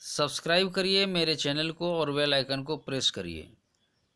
Subscribe करिए मेरे channel को और बेल आइकन को प्रेस करिए।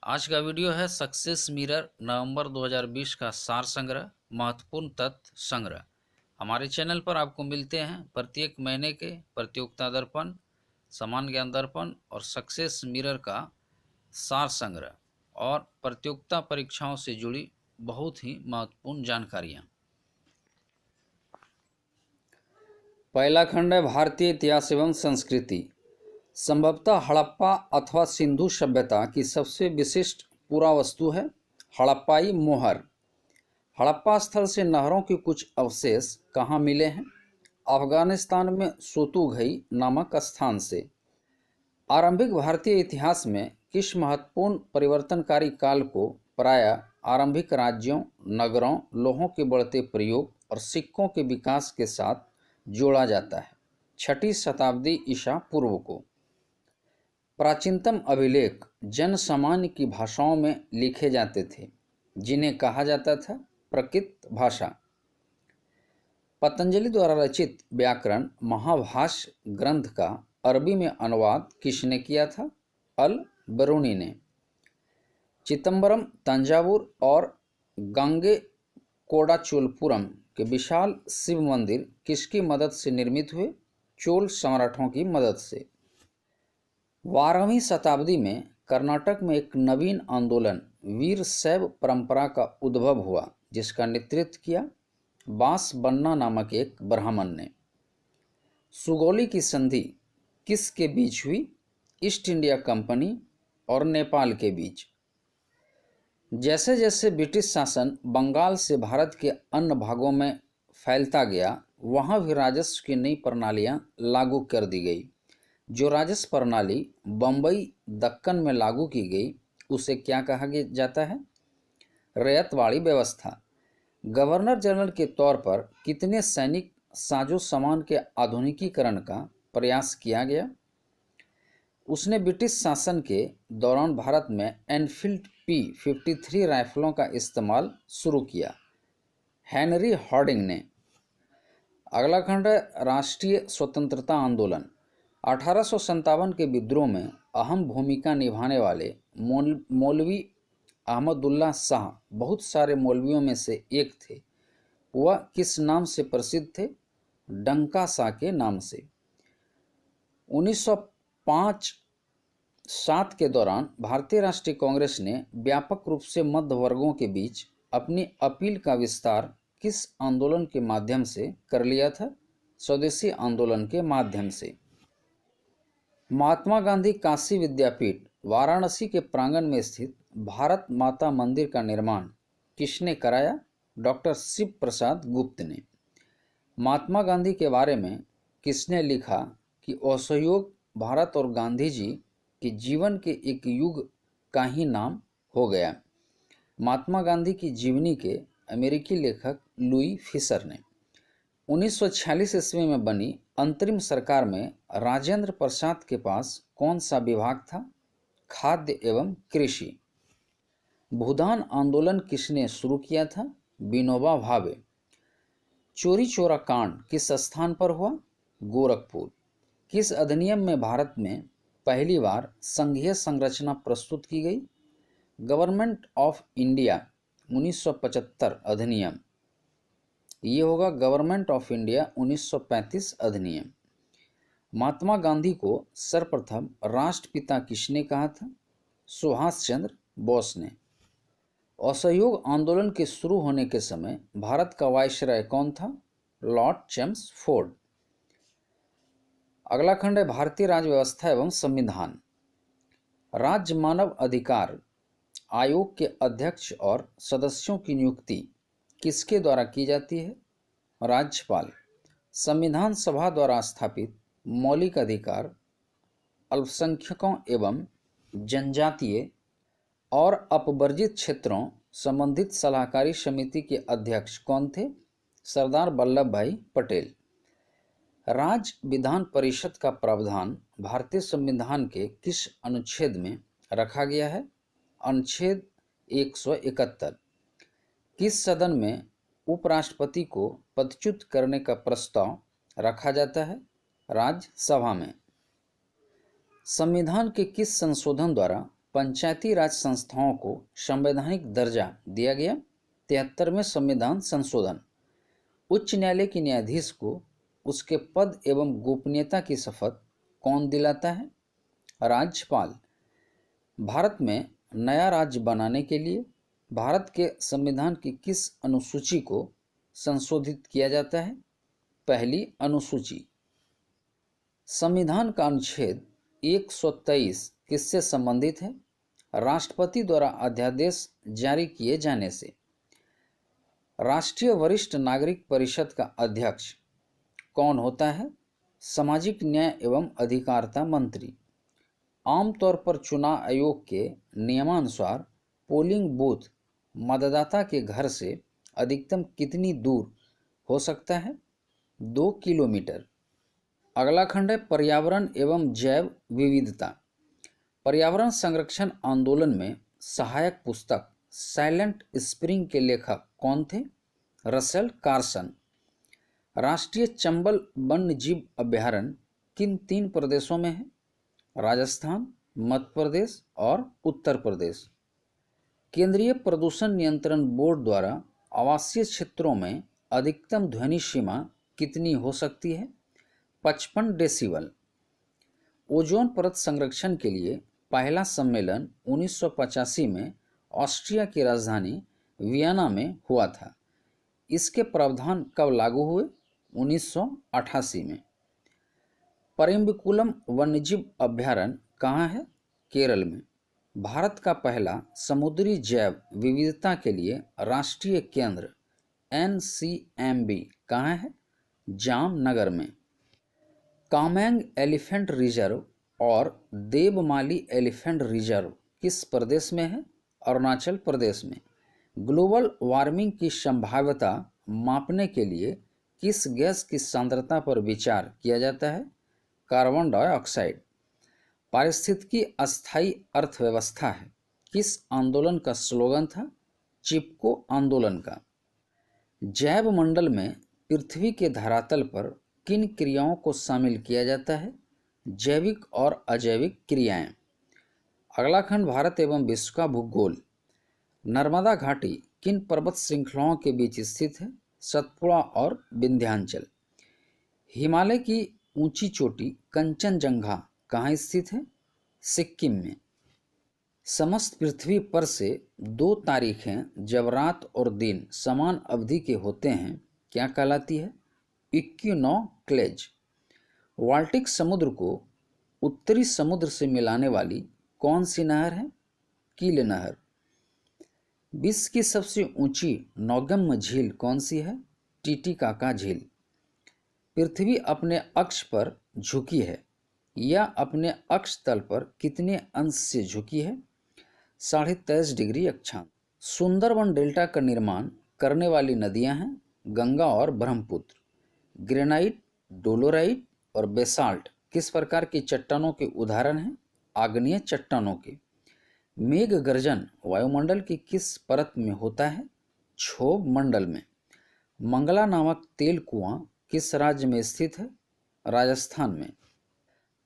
आज का वीडियो है सक्सेस मिरर नवंबर 2020 का सार संग्रह, महत्वपूर्ण तथ्य संग्रह। हमारे चैनल पर आपको मिलते हैं प्रत्येक महीने के प्रतियोगिता दर्पण, समान ज्ञान दर्पण और सक्सेस मिरर का सार संग्रह और प्रतियोगिता परीक्षाओं से जुड़ी बहुत ही महत्वपूर्ण जानकारियाँ। पहला खंड है भारतीय इतिहास एवं संस्कृति। संभवतः हड़प्पा अथवा सिंधु सभ्यता की सबसे विशिष्ट पुरावस्तु है हड़प्पाई मोहर। हड़प्पा स्थल से नहरों के कुछ अवशेष कहाँ मिले हैं? अफगानिस्तान में सोतुघई नामक स्थान से। आरंभिक भारतीय इतिहास में किस महत्वपूर्ण परिवर्तनकारी काल को प्रायः आरंभिक राज्यों, नगरों, लोहों के बढ़ते प्रयोग और सिक्कों के विकास के साथ जोड़ा जाता है? 6वीं शताब्दी ईसा पूर्व को। प्राचीनतम अभिलेख जन सामान्य की भाषाओं में लिखे जाते थे, जिन्हें कहा जाता था प्रकृत भाषा। पतंजलि द्वारा रचित व्याकरण महाभाष्य ग्रंथ का अरबी में अनुवाद किसने किया था? अल बरूनी ने। चिदम्बरम, तंजावुर और गांगे कोडाचोलपुरम के विशाल शिव मंदिर किसकी मदद से निर्मित हुए? चोल सम्राटों की मदद से। 12वीं शताब्दी में कर्नाटक में एक नवीन आंदोलन वीर शैव परंपरा का उद्भव हुआ, जिसका नेतृत्व किया बास बन्ना नामक एक ब्राह्मण ने। सुगौली की संधि किसके बीच हुई? ईस्ट इंडिया कंपनी और नेपाल के बीच। जैसे जैसे ब्रिटिश शासन बंगाल से भारत के अन्य भागों में फैलता गया, वहाँ भी राजस्व की नई प्रणालियाँ लागू कर दी गई। जो राजस्व प्रणाली बम्बई दक्कन में लागू की गई, उसे क्या कहा जाता है? रैयतवाड़ी व्यवस्था। गवर्नर जनरल के तौर पर कितने सैनिक साजो सामान के आधुनिकीकरण का प्रयास किया गया? उसने ब्रिटिश शासन के दौरान भारत में एनफील्ड P53 राइफलों का इस्तेमाल शुरू किया। हेनरी हार्डिंग ने। अगला खंड है राष्ट्रीय स्वतंत्रता आंदोलन। 1857 के विद्रोह में अहम भूमिका निभाने वाले मौलवी अहमदुल्ला शाह बहुत सारे मौलवियों में से एक थे। वह किस नाम से प्रसिद्ध थे? डंका शाह के नाम से। 1905-7 के दौरान भारतीय राष्ट्रीय कांग्रेस ने व्यापक रूप से मध्य वर्गों के बीच अपनी अपील का विस्तार किस आंदोलन के माध्यम से कर लिया था? स्वदेशी आंदोलन के माध्यम से। महात्मा गांधी काशी विद्यापीठ वाराणसी के प्रांगण में स्थित भारत माता मंदिर का निर्माण किसने कराया? डॉक्टर शिव प्रसाद गुप्त ने। महात्मा गांधी के बारे में किसने लिखा कि असहयोग भारत और गांधी जी के जीवन के एक युग का ही नाम हो गया? महात्मा गांधी की जीवनी के अमेरिकी लेखक लुई फिशर ने। 1946 ईस्वी में बनी अंतरिम सरकार में राजेंद्र प्रसाद के पास कौन सा विभाग था? खाद्य एवं कृषि। भूदान आंदोलन किसने शुरू किया था? विनोबा भावे। चोरी चोरा कांड किस स्थान पर हुआ? गोरखपुर। किस अधिनियम में भारत में पहली बार संघीय संरचना प्रस्तुत की गई? गवर्नमेंट ऑफ इंडिया 1975 अधिनियम। ये होगा गवर्नमेंट ऑफ इंडिया 1935 अधिनियम। महात्मा गांधी को सर्वप्रथम राष्ट्रपिता किसने कहा था? सुभाष चंद्र बोस ने। असहयोग आंदोलन के शुरू होने के समय भारत का वायसराय कौन था? Lord Chelmsford. अगला खंड है भारतीय राज्य व्यवस्था एवं संविधान। राज्य मानव अधिकार आयोग के अध्यक्ष और सदस्यों की नियुक्ति किसके द्वारा की जाती है? राज्यपाल। संविधान सभा द्वारा स्थापित मौलिक अधिकार अल्पसंख्यकों एवं जनजातीय और अपवर्जित क्षेत्रों संबंधित सलाहकारी समिति के अध्यक्ष कौन थे? सरदार वल्लभ भाई पटेल। राज्य विधान परिषद का प्रावधान भारतीय संविधान के किस अनुच्छेद में रखा गया है? अनुच्छेद 171। किस सदन में उपराष्ट्रपति को पदच्युत करने का प्रस्ताव रखा जाता है? राज्यसभा में। संविधान के किस संशोधन द्वारा पंचायती राज संस्थाओं को संवैधानिक दर्जा दिया गया? 73वें संविधान संशोधन। उच्च न्यायालय के न्यायाधीश को उसके पद एवं गोपनीयता की शपथ कौन दिलाता है? राज्यपाल। भारत में नया राज्य बनाने के लिए भारत के संविधान की किस अनुसूची को संशोधित किया जाता है? पहली अनुसूची। संविधान का अनुच्छेद 123 किससे संबंधित है? राष्ट्रपति द्वारा अध्यादेश जारी किए जाने से। राष्ट्रीय वरिष्ठ नागरिक परिषद का अध्यक्ष कौन होता है? सामाजिक न्याय एवं अधिकारिता मंत्री। आमतौर पर चुनाव आयोग के नियमानुसार पोलिंग बूथ मतदाता के घर से अधिकतम कितनी दूर हो सकता है? 2 किलोमीटर। अगला खंड है पर्यावरण एवं जैव विविधता। पर्यावरण संरक्षण आंदोलन में सहायक पुस्तक साइलेंट स्प्रिंग के लेखक कौन थे? Russell Carson. राष्ट्रीय चंबल वन्य जीव अभयारण्य किन 3 प्रदेशों में है? राजस्थान, मध्य प्रदेश और उत्तर प्रदेश। केंद्रीय प्रदूषण नियंत्रण बोर्ड द्वारा आवासीय क्षेत्रों में अधिकतम ध्वनि सीमा कितनी हो सकती है? 55 डेसिबल। ओजोन परत संरक्षण के लिए पहला सम्मेलन 1985 में ऑस्ट्रिया की राजधानी वियना में हुआ था। इसके प्रावधान कब लागू हुए? 1988 में। परम्बिकुलम वन्यजीव अभयारण्य कहाँ है? केरल में। भारत का पहला समुद्री जैव विविधता के लिए राष्ट्रीय केंद्र NCMB कहाँ है? जामनगर में। कामेंग एलिफेंट रिजर्व और देवमाली एलिफेंट रिजर्व किस प्रदेश में है? अरुणाचल प्रदेश में। ग्लोबल वार्मिंग की संभाव्यता मापने के लिए किस गैस की सांद्रता पर विचार किया जाता है? Carbon dioxide. पारिस्थितिकी अस्थायी अर्थव्यवस्था है किस आंदोलन का स्लोगन था? चिपको आंदोलन का। जैव मंडल में पृथ्वी के धरातल पर किन क्रियाओं को शामिल किया जाता है? जैविक और अजैविक क्रियाएं। अगला खंड भारत एवं विश्व का भूगोल। नर्मदा घाटी किन पर्वत श्रृंखलाओं के बीच स्थित है? सतपुड़ा और विंध्याचल। हिमालय की ऊंची चोटी कंचनजंगा कहाँ स्थित है? सिक्किम में। समस्त पृथ्वी पर से 2 तारीखें जब रात और दिन समान अवधि के होते हैं क्या कहलाती है? इक्विनोक्लेज। बाल्टिक समुद्र को उत्तरी समुद्र से मिलाने वाली कौन सी नहर है? कील नहर। विश्व की सबसे ऊंची नौगम्य झील कौन सी है? टीटीकाका झील। पृथ्वी अपने अक्ष पर झुकी है या अपने अक्ष तल पर कितने अंश से झुकी है? 23.5 डिग्री अक्षांश। सुंदरवन डेल्टा का निर्माण करने वाली नदियां हैं गंगा और ब्रह्मपुत्र। ग्रेनाइट, डोलोराइट और बेसाल्ट किस प्रकार की चट्टानों के उदाहरण हैं? आग्नेय चट्टानों के। मेघ गर्जन वायुमंडल की किस परत में होता है? क्षोभ मंडल में। मंगला नामक तेल कुआं किस राज्य में स्थित है? राजस्थान में।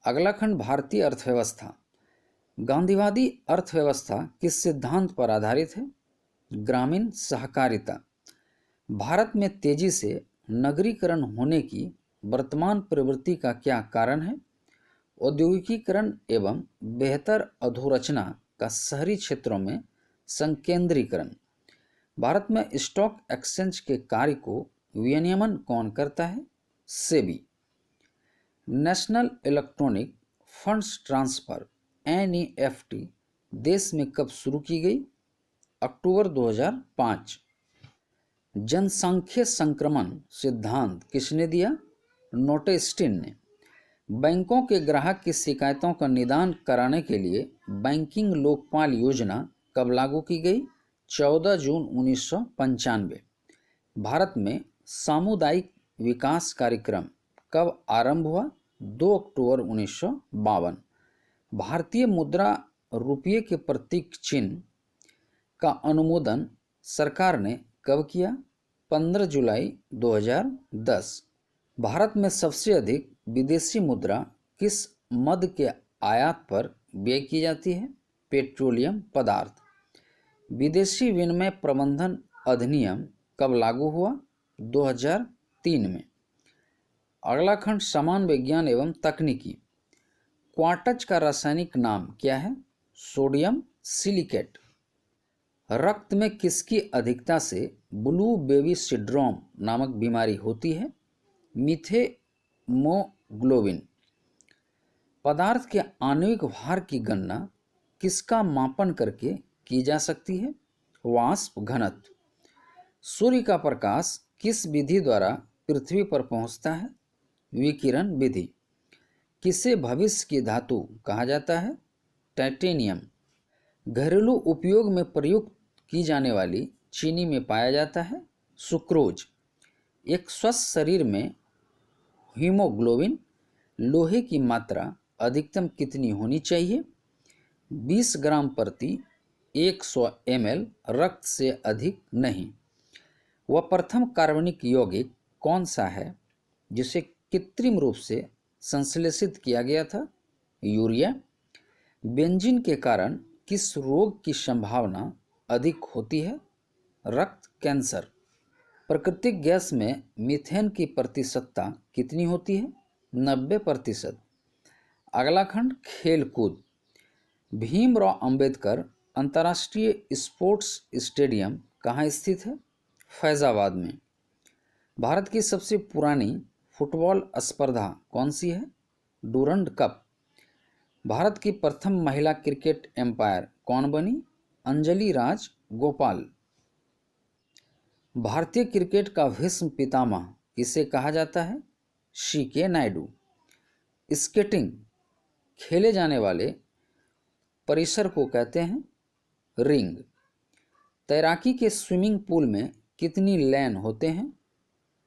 अगला खंड भारतीय अर्थव्यवस्था। गांधीवादी अर्थव्यवस्था किस सिद्धांत पर आधारित है? ग्रामीण सहकारिता। भारत में तेजी से नगरीकरण होने की वर्तमान प्रवृत्ति का क्या कारण है? औद्योगिकीकरण एवं बेहतर अधोरचना का शहरी क्षेत्रों में संकेंद्रीकरण। भारत में स्टॉक एक्सचेंज के कार्य को विनियमन कौन करता है? SEBI. National electronic funds transfer NEFT देश में कब शुरू की गई? अक्टूबर 2005। जनसांख्यिकीय संक्रमण सिद्धांत किसने दिया? नोटेस्टिन ने। बैंकों के ग्राहक की शिकायतों का निदान कराने के लिए बैंकिंग लोकपाल योजना कब लागू की गई? 14 जून 1995। भारत में सामुदायिक विकास कार्यक्रम कब आरंभ हुआ? 2 अक्टूबर 1952। भारतीय मुद्रा रुपये के प्रतीक चिन्ह का अनुमोदन सरकार ने कब किया? 15 जुलाई 2010। भारत में सबसे अधिक विदेशी मुद्रा किस मद के आयात पर व्यय की जाती है? पेट्रोलियम पदार्थ। विदेशी विनिमय प्रबंधन अधिनियम कब लागू हुआ? 2003 में। अगला खंड समान विज्ञान एवं तकनीकी। क्वार्टज का रासायनिक नाम क्या है? Sodium silicate. रक्त में किसकी अधिकता से ब्लू बेबी सिंड्रोम नामक बीमारी होती है? मीथेमोग्लोबिन। पदार्थ के आणविक भार की गणना किसका मापन करके की जा सकती है? वाष्प घनत्व। सूर्य का प्रकाश किस विधि द्वारा पृथ्वी पर पहुंचता है? विकिरण विधि। किसे भविष्य की धातु कहा जाता है? टाइटेनियम। घरेलू उपयोग में प्रयुक्त की जाने वाली चीनी में पाया जाता है? सुक्रोज। एक स्वस्थ शरीर में हीमोग्लोबिन लोहे की मात्रा अधिकतम कितनी होनी चाहिए? 20 ग्राम प्रति 100 ml रक्त से अधिक नहीं। वह प्रथम कार्बनिक यौगिक कौन सा है जिसे कृत्रिम रूप से संश्लेषित किया गया था? यूरिया। बेंजीन के कारण किस रोग की संभावना अधिक होती है? रक्त कैंसर। प्राकृतिक गैस में मीथेन की प्रतिशतता कितनी होती है? 90%। अगला खंड खेल कूद। भीमराव अंबेडकर अंतर्राष्ट्रीय स्पोर्ट्स स्टेडियम कहाँ स्थित है? फैजाबाद में। भारत की सबसे पुरानी फुटबॉल स्पर्धा कौन सी है? Durand cup. भारत की प्रथम महिला क्रिकेट एम्पायर कौन बनी? अंजलि राज गोपाल। भारतीय क्रिकेट का भीष्म पितामह किसे कहा जाता है? सी.के. नायडू। स्केटिंग खेले जाने वाले परिसर को कहते हैं रिंग। तैराकी के स्विमिंग पूल में कितनी लेन होते हैं?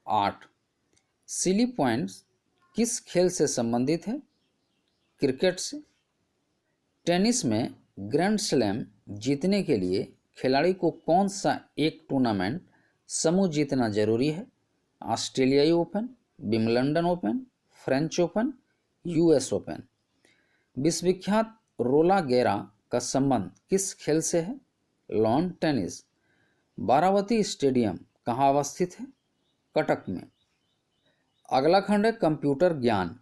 8। सिली पॉइंट्स किस खेल से संबंधित है? क्रिकेट से। टेनिस में ग्रैंड स्लैम जीतने के लिए खिलाड़ी को कौन सा एक टूर्नामेंट समूह जीतना जरूरी है? ऑस्ट्रेलियाई open, Wimbledon open, French open, US open. विश्वविख्यात रोला गेरा का संबंध किस खेल से है? Lawn tennis. बारावती स्टेडियम कहाँ अवस्थित है? कटक में। अगला खंड है कंप्यूटर ज्ञान।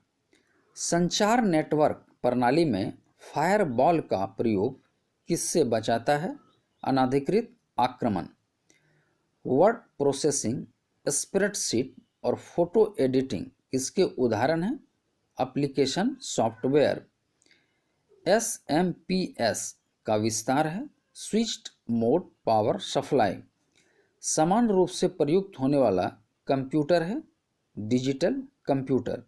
संचार नेटवर्क प्रणाली में फायरवॉल का प्रयोग किससे बचाता है? अनाधिकृत आक्रमण। वर्ड प्रोसेसिंग, स्प्रेडशीट और फोटो एडिटिंग किसके उदाहरण हैं? Application software. SMPS का विस्तार है स्विच्ड मोड पावर सप्लाई। समान रूप से प्रयुक्त होने वाला कंप्यूटर है डिजिटल कंप्यूटर।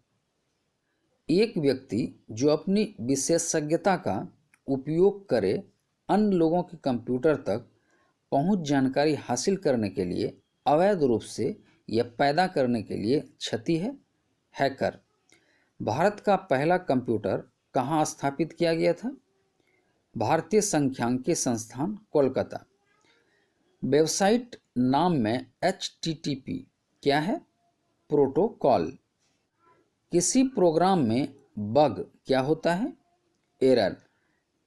एक व्यक्ति जो अपनी विशेषज्ञता का उपयोग करे अन्य लोगों के कंप्यूटर तक पहुंच जानकारी हासिल करने के लिए अवैध रूप से या पैदा करने के लिए क्षति है हैकर। भारत का पहला कंप्यूटर कहाँ स्थापित किया गया था? भारतीय सांख्यिकी संस्थान कोलकाता। वेबसाइट नाम में HTTP क्या है? प्रोटोकॉल। किसी प्रोग्राम में बग क्या होता है? एरर।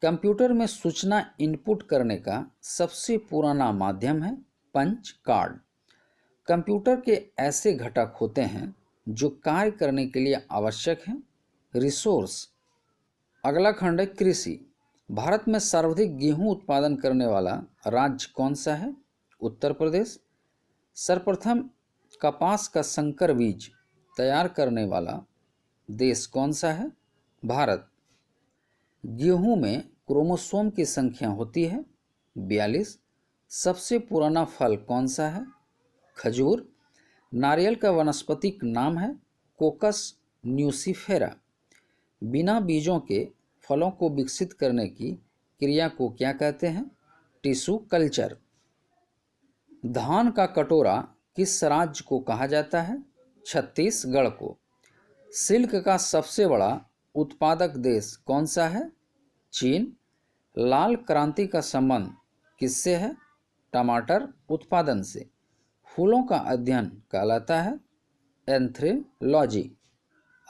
कंप्यूटर में सूचना इनपुट करने का सबसे पुराना माध्यम है पंच कार्ड। कंप्यूटर के ऐसे घटक होते हैं जो कार्य करने के लिए आवश्यक हैं रिसोर्स। अगला खंड है कृषि। भारत में सर्वाधिक गेहूं उत्पादन करने वाला राज्य कौन सा है? उत्तर प्रदेश। सर्वप्रथम कपास का संकर बीज तैयार करने वाला देश कौन सा है? भारत। गेहूं में क्रोमोसोम की संख्या होती है 42। सबसे पुराना फल कौन सा है? खजूर। नारियल का वानस्पतिक नाम है कोकस न्यूसीफेरा। बिना बीजों के फलों को विकसित करने की क्रिया को क्या कहते हैं? Tissue culture. धान का कटोरा किस राज्य को कहा जाता है? छत्तीसगढ़ को। सिल्क का सबसे बड़ा उत्पादक देश कौन सा है? चीन। लाल क्रांति का संबंध किससे है? टमाटर उत्पादन से। फूलों का अध्ययन कहलाता है एंथ्रोलॉजी।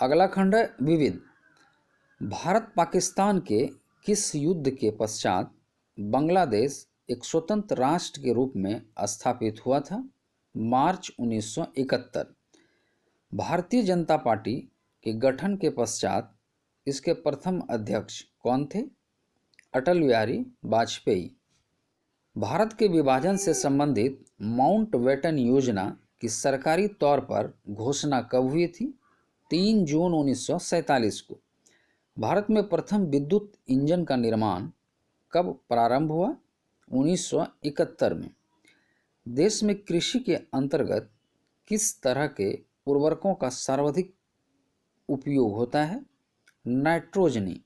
अगला खंड है विविध। भारत पाकिस्तान के किस युद्ध के पश्चात बांग्लादेश एक स्वतंत्र राष्ट्र के रूप में स्थापित हुआ था? मार्च 1971। भारतीय जनता पार्टी के गठन के पश्चात इसके प्रथम अध्यक्ष कौन थे? अटल बिहारी वाजपेयी। भारत के विभाजन से संबंधित माउंटबेटन योजना की सरकारी तौर पर घोषणा कब हुई थी? 3 जून 1947 को। भारत में प्रथम विद्युत इंजन का निर्माण कब प्रारंभ हुआ? 1971 में। देश में कृषि के अंतर्गत किस तरह के उर्वरकों का सर्वाधिक उपयोग होता है? नाइट्रोजनी।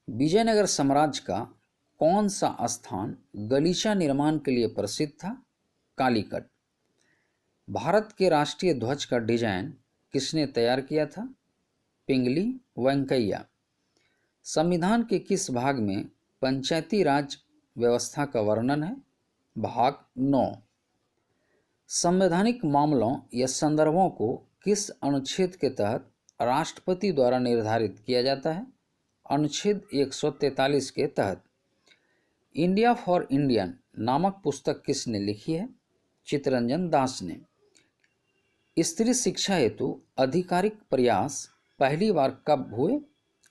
विजयनगर साम्राज्य का कौन सा स्थान गलीचा निर्माण के लिए प्रसिद्ध था? कालीकट। भारत के राष्ट्रीय ध्वज का डिजाइन किसने तैयार किया था? पिंगली वेंकैया। संविधान के किस भाग में पंचायती राज व्यवस्था का वर्णन है? भाग 9। संवैधानिक मामलों या संदर्भों को किस अनुच्छेद के तहत राष्ट्रपति द्वारा निर्धारित किया जाता है? अनुच्छेद 143 के तहत। इंडिया फॉर इंडियन नामक पुस्तक किसने लिखी है? चित्तरंजन दास ने। स्त्री शिक्षा हेतु आधिकारिक प्रयास पहली बार कब हुए?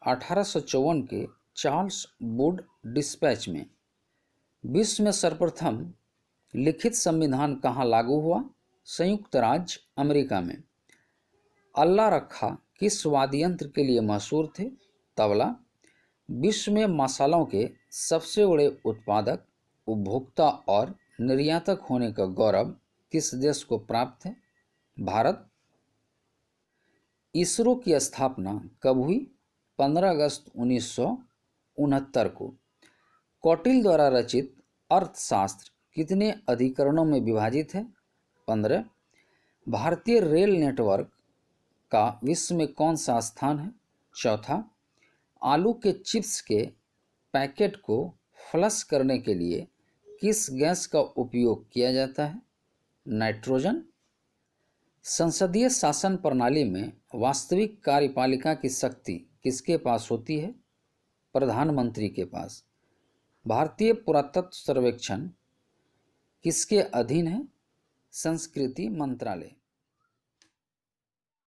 1854 के चार्ल्स वुड डिस्पैच में। विश्व में सर्वप्रथम लिखित संविधान कहाँ लागू हुआ? संयुक्त राज्य अमेरिका में। अल्लाह रखा किस वाद्य यंत्र के लिए मशहूर थे? तबला। विश्व में मसालों के सबसे बड़े उत्पादक, उपभोक्ता और निर्यातक होने का गौरव किस देश को प्राप्त है? भारत। इसरो की स्थापना कब हुई? 15 अगस्त 1969 को। कौटिल्य द्वारा रचित अर्थशास्त्र कितने अधिकरणों में विभाजित है? 15। भारतीय रेल नेटवर्क का विश्व में कौन सा स्थान है? चौथा। आलू के चिप्स के पैकेट को फ्लश करने के लिए किस गैस का उपयोग किया जाता है? नाइट्रोजन। संसदीय शासन प्रणाली में वास्तविक कार्यपालिका की शक्ति किसके पास होती है? प्रधानमंत्री के पास। भारतीय पुरातत्व सर्वेक्षण किसके अधीन है? संस्कृति मंत्रालय।